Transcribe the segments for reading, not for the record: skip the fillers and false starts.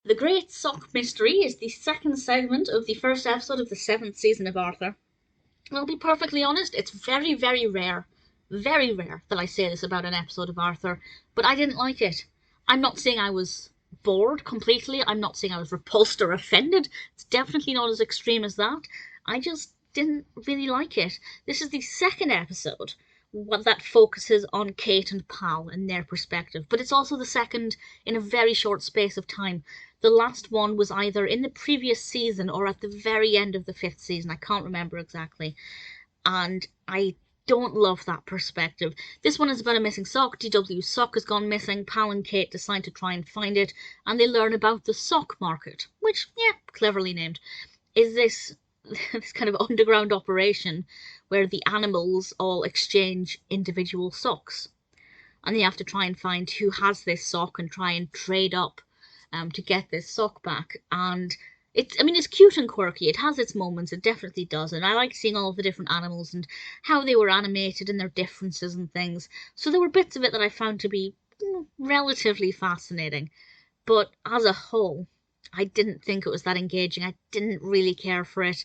The Great Sock Mystery is the second segment of the first episode of the 7th season of Arthur. I'll be perfectly honest, it's very, very rare that I say this about an episode of Arthur, but I didn't like it. I'm not saying I was bored completely, I'm not saying I was repulsed or offended, it's definitely not as extreme as that. I just didn't really like it. This is the second episode that focuses on Kate and Pal and their perspective, but it's also the second in a very short space of time. The last one was either in the previous season or at the very end of the 5th season. I can't remember exactly. And I don't love that perspective. This one is about a missing sock. DW's sock has gone missing. Pal and Kate decide to try and find it, and they learn about the sock market, which, yeah, cleverly named, is this kind of underground operation where the animals all exchange individual socks. And they have to try and find who has this sock and try and trade up to get this sock back. And it's cute and quirky. It has its moments, it definitely does. And I like seeing all of the different animals and how they were animated and their differences and things. So there were bits of it that I found to be relatively fascinating. But as a whole, I didn't think it was that engaging. I didn't really care for it.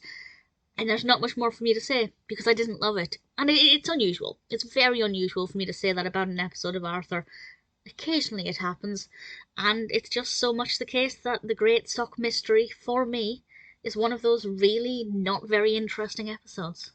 And there's not much more for me to say, because I didn't love it. And it's unusual. It's very unusual for me to say that about an episode of Arthur. Occasionally it happens, and it's just so much the case that The Great Sock Mystery, for me, is one of those really not very interesting episodes.